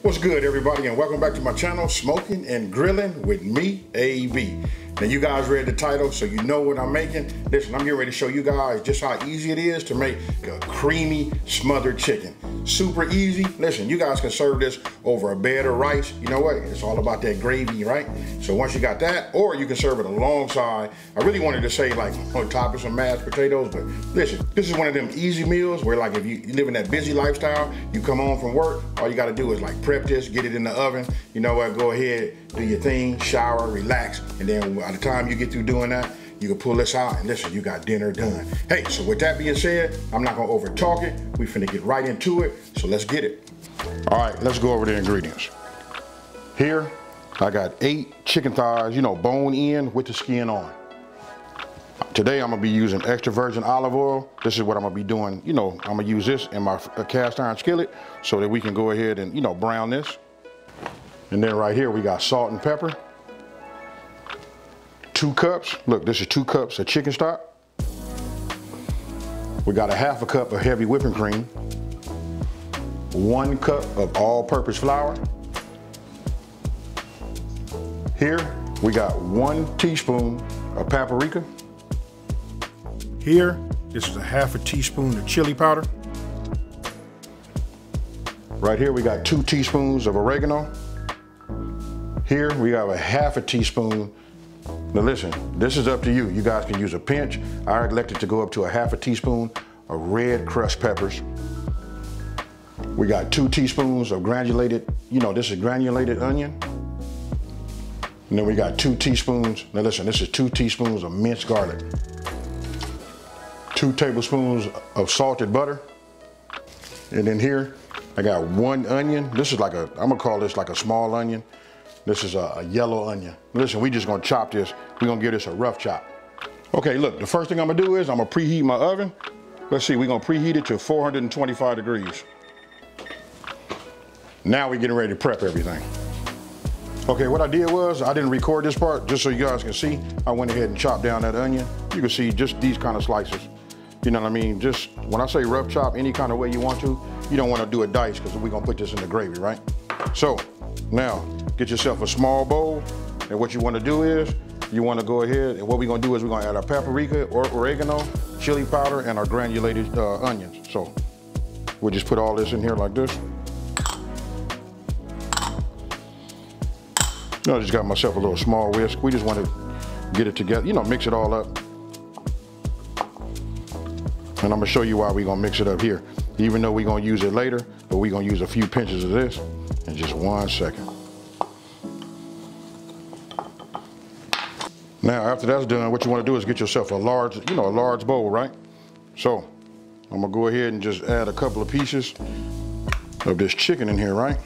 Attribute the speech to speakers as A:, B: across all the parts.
A: What's good, everybody, and welcome back to my channel, Smoking and Grilling with me, AB. Now, you guys read the title, so you know what I'm making. Listen, I'm getting ready to show you guys just how easy it is to make a creamy smothered chicken. Super easy. Listen, you guys can serve this over a bed of rice. You know what? It's all about that gravy, right? So once you got that, or you can serve it alongside. I really wanted to say like on top of some mashed potatoes, but listen, this is one of them easy meals where like if you live in that busy lifestyle, you come home from work, all you gotta do is like prep this, get it in the oven. You know what? Go ahead, do your thing, shower, relax, and then by the time you get through doing that, you can pull this out and listen, you got dinner done. Hey, so with that being said, I'm not gonna over talk it. We finna get right into it, so let's get it. All right, let's go over the ingredients. Here, I got 8 chicken thighs, you know, bone in with the skin on. Today, I'm gonna be using extra virgin olive oil. This is what I'm gonna be doing. You know, I'm gonna use this in my cast iron skillet so that we can go ahead and, you know, brown this. And then right here, we got salt and pepper. 2 cups, look, this is 2 cups of chicken stock. We got a ½ cup of heavy whipping cream. 1 cup of all-purpose flour. Here, we got 1 teaspoon of paprika. Here, this is a ½ teaspoon of chili powder. Right here, we got 2 teaspoons of oregano. Here, we have a ½ teaspoon. Now listen, this is up to you. You guys can use a pinch. I elected to go up to a ½ teaspoon of red crushed peppers. We got 2 teaspoons of granulated, you know, this is granulated onion. And then we got 2 teaspoons, now listen, this is 2 teaspoons of minced garlic. 2 tablespoons of salted butter. And then here, I got 1 onion. This is like a, I'm gonna call this like a small onion. This is a yellow onion. Listen, we just gonna chop this. We're gonna give this a rough chop. Okay, look, the first thing I'm gonna do is I'm gonna preheat my oven. Let's see, we're gonna preheat it to 425 degrees. Now we're getting ready to prep everything. Okay, what I did was, I didn't record this part, just so you guys can see. I went ahead and chopped down that onion. You can see just these kind of slices. You know what I mean? Just, when I say rough chop, any kind of way you want to, you don't wanna do a dice, because we're gonna put this in the gravy, right? So, now, get yourself a small bowl, and what you want to do is, you want to go ahead, and what we're going to do is we're going to add our paprika, or oregano, chili powder, and our granulated onions. So, we'll just put all this in here like this. I just got myself a little small whisk. We just want to get it together, you know, mix it all up. And I'm going to show you why we're going to mix it up here. Even though we're going to use it later, but we're going to use a few pinches of this in just 1 second. Now, after that's done, what you want to do is get yourself a large, you know, a large bowl, right? So, I'm gonna go ahead and just add a couple of pieces of this chicken in here, right?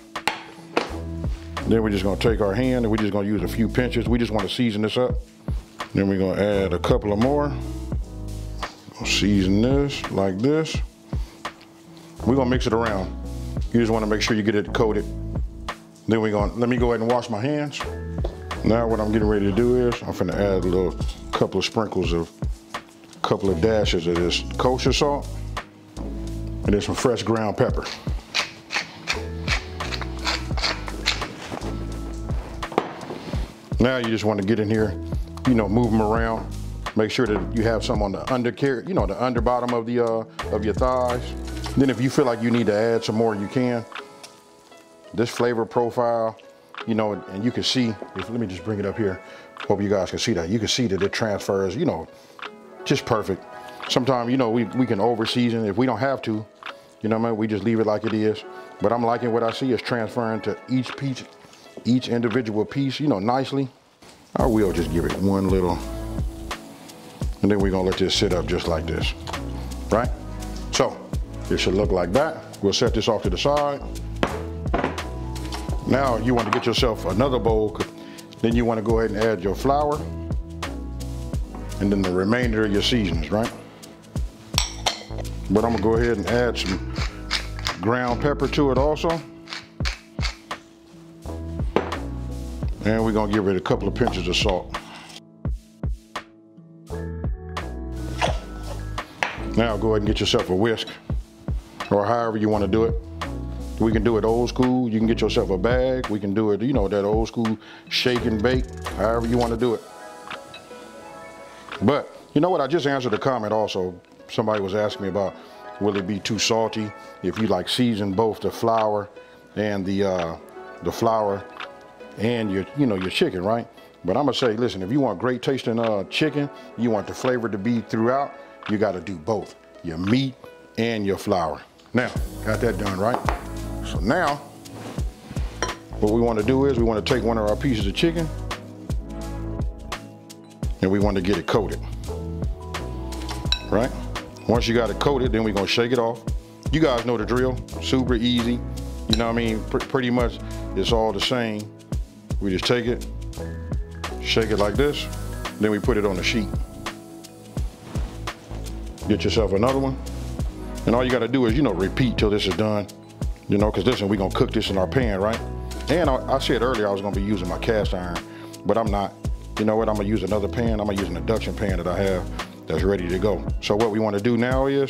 A: Then we're just gonna take our hand and we're just gonna use a few pinches. We just want to season this up. Then we're gonna add a couple of more. Season this like this. We're gonna mix it around. You just want to make sure you get it coated. Then we're gonna, let me go ahead and wash my hands. Now what I'm getting ready to do is, I'm finna add a couple of sprinkles of, a couple of dashes of this kosher salt, and then some fresh ground pepper. Now you just want to get in here, you know, move them around. Make sure that you have some on the undercarriage, you know, the under bottom of the of your thighs. Then if you feel like you need to add some more, you can. This flavor profile, you know, and you can see, let me just bring it up here. Hope you guys can see that. You can see that it transfers, you know, just perfect. Sometimes, you know, we can over season if we don't have to, you know what I mean? We just leave it like it is. But I'm liking what I see is transferring to each piece, each individual piece, you know, nicely. I will just give it one little, and then we're gonna let this sit up just like this, right? So, it should look like that. We'll set this off to the side. Now you want to get yourself another bowl. Then you want to go ahead and add your flour and then the remainder of your seasonings, right? But I'm gonna go ahead and add some ground pepper to it also. And we're gonna give it a couple of pinches of salt. Now go ahead and get yourself a whisk, or however you want to do it. We can do it old school. You can get yourself a bag. We can do it, you know, that old school shake and bake, however you want to do it. But you know what? I just answered a comment also. Somebody was asking me about, will it be too salty if you like season both the flour and your chicken, right? But I'm gonna say, listen, if you want great tasting chicken, you want the flavor to be throughout, you got to do both, your meat and your flour. Now, got that done, right? So now, what we want to do is we want to take one of our pieces of chicken and we want to get it coated, right? Once you got it coated, then we're gonna shake it off. You guys know the drill, super easy. You know what I mean? Pretty much it's all the same. We just take it, shake it like this, then we put it on the sheet. Get yourself another one. And all you gotta do is, you know, repeat till this is done. You know, cause listen, we're gonna cook this in our pan, right? And I said earlier I was gonna be using my cast iron, but I'm not. You know what, I'm gonna use another pan. I'm gonna use an induction pan that I have that's ready to go. So what we wanna do now is,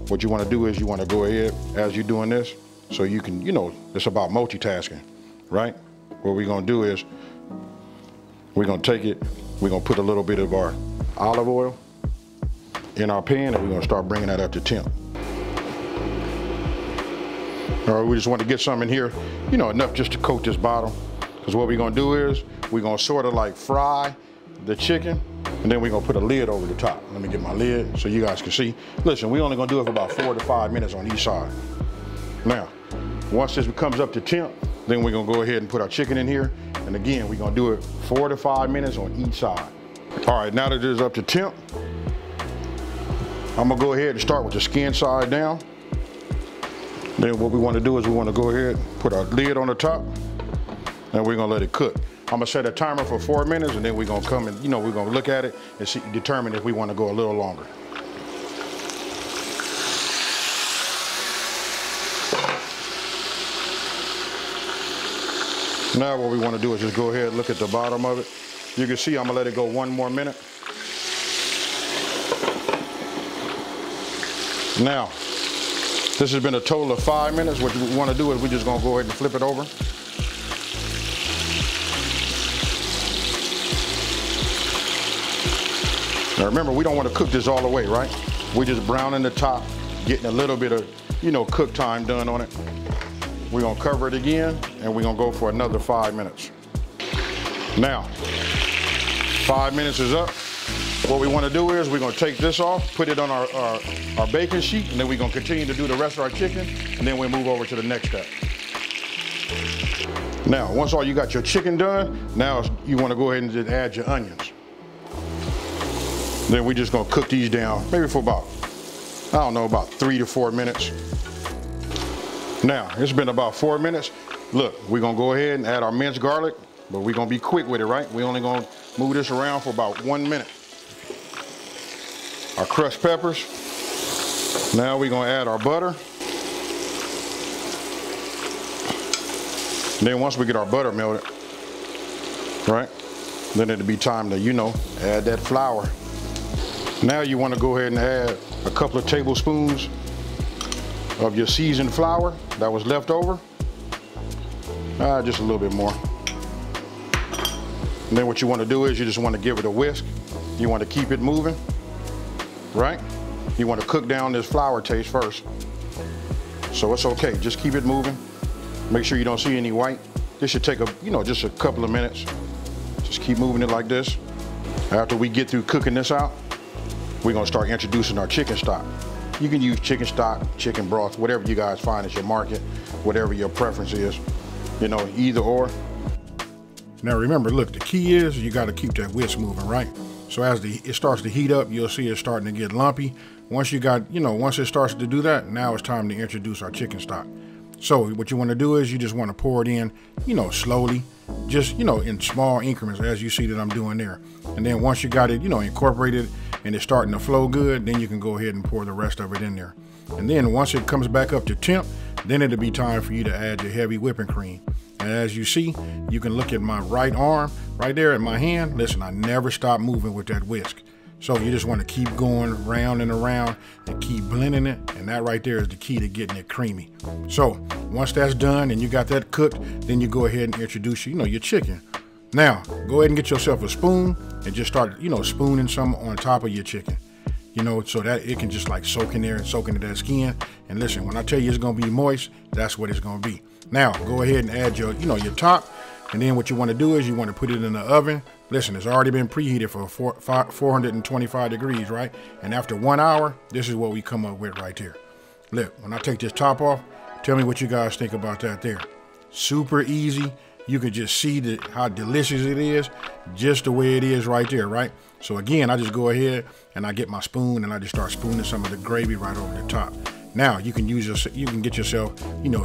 A: what you wanna do is you wanna go ahead as you're doing this, so you can, you know, it's about multitasking, right? What we're gonna do is, we're gonna take it, we're gonna put a little bit of our olive oil in our pan and we're gonna start bringing that up to temp. All right, we just want to get some in here, you know, enough just to coat this bottom. Because what we're gonna do is, we're gonna sort of like fry the chicken and then we're gonna put a lid over the top. Let me get my lid so you guys can see. Listen, we're only gonna do it for about 4 to 5 minutes on each side. Now, once this comes up to temp, then we're gonna go ahead and put our chicken in here. And again, we're gonna do it 4 to 5 minutes on each side. All right, now that it is up to temp, I'm gonna go ahead and start with the skin side down. Then what we want to do is we want to go ahead, put our lid on the top, and we're gonna let it cook. I'm gonna set a timer for 4 minutes, and then we're gonna come and, you know, we're gonna look at it and see, determine if we want to go a little longer. Now what we want to do is just go ahead and look at the bottom of it. You can see I'm gonna let it go 1 more minute. Now, this has been a total of 5 minutes. What we want to do is we're just gonna go ahead and flip it over. Now remember, we don't want to cook this all the way, right? We're just browning the top, getting a little bit of, you know, cook time done on it. We're gonna cover it again and we're gonna go for another 5 minutes. Now, 5 minutes is up. What we want to do is we're going to take this off, put it on our baking sheet, and then we're going to continue to do the rest of our chicken, and then we'll move over to the next step. Now, once you got your chicken done, now you want to go ahead and just add your onions. Then we're just going to cook these down, maybe for about, I don't know, about 3 to 4 minutes. Now, it's been about 4 minutes. Look, we're going to go ahead and add our minced garlic, but we're going to be quick with it, right? We're only going to move this around for about 1 minute. Our crushed peppers. Now we're gonna add our butter. And then once we get our butter melted, right, then it'll be time to, you know, add that flour. Now you wanna go ahead and add a couple of tablespoons of your seasoned flour that was left over. Just a little bit more. And then what you wanna do is you just wanna give it a whisk. You wanna keep it moving. Right? You want to cook down this flour taste first. So it's okay, just keep it moving. Make sure you don't see any white. This should take just a couple of minutes. Just keep moving it like this. After we get through cooking this out, we're gonna start introducing our chicken stock. You can use chicken stock, chicken broth, whatever you guys find at your market, whatever your preference is, you know, either or. Now remember, look, the key is you gotta keep that whisk moving, right? So as it starts to heat up, you'll see it starting to get lumpy. Once it starts to do that, now it's time to introduce our chicken stock. So what you want to do is you just want to pour it in, you know, slowly, just, you know, in small increments as you see that I'm doing there. And then once you got it, you know, incorporated and it's starting to flow good, then you can go ahead and pour the rest of it in there. And then once it comes back up to temp, then it'll be time for you to add your heavy whipping cream. And as you see, you can look at my right arm, right there at my hand. Listen, I never stop moving with that whisk. So you just want to keep going round and around and keep blending it. And that right there is the key to getting it creamy. So Once that's done and you got that cooked, then you go ahead and introduce, your chicken. Now, go ahead and get yourself a spoon and just start, spooning some on top of your chicken. So that it can just like soak in there and soak into that skin. And listen, when I tell you it's gonna be moist, that's what it's gonna be. Now, go ahead and add your, your top. And then what you wanna do is you wanna put it in the oven. Listen, it's already been preheated for 425 degrees, right? And after 1 hour, this is what we come up with right here. Look, when I take this top off, tell me what you guys think about that there. Super easy. You can just see how delicious it is, just the way it is right there, right? So again, I just go ahead and I get my spoon and I just start spooning some of the gravy right over the top. Now you can get yourself,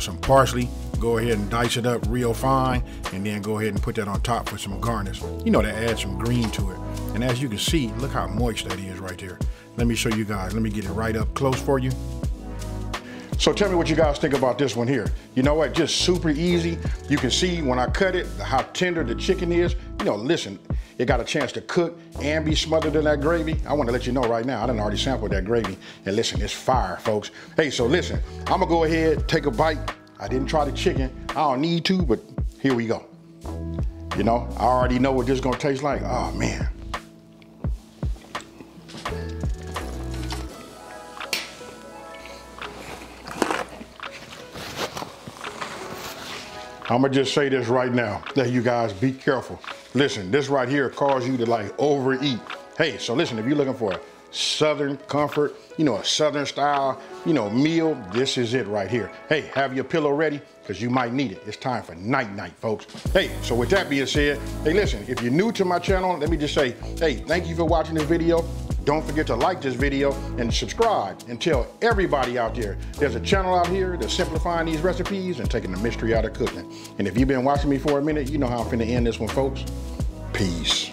A: some parsley. Go ahead and dice it up real fine, and then go ahead and put that on top for some garnish. To add some green to it. And as you can see, look how moist that is right there. Let me show you guys. Let me get it right up close for you. So tell me what you guys think about this one here. You know what, just super easy. You can see when I cut it, how tender the chicken is. Listen, it got a chance to cook and be smothered in that gravy. I want to let you know right now, I done already sampled that gravy. And listen, it's fire, folks. Hey, so listen, I'm gonna go ahead, take a bite. I didn't try the chicken. I don't need to, but here we go. I already know what this is gonna taste like. Oh man. I'm gonna just say this right now, that you guys be careful. Listen, this right here causes you to like overeat. Hey, so listen, if you're looking for a Southern comfort, a Southern style, meal, this is it right here. Hey, have your pillow ready, because you might need it. It's time for night-night, folks. Hey, so with that being said, hey, listen, if you're new to my channel, let me just say, hey, thank you for watching this video. Don't forget to like this video and subscribe, and tell everybody out there there's a channel out here that's simplifying these recipes and taking the mystery out of cooking. And if you've been watching me for a minute, you know how I'm finna end this one, folks. Peace.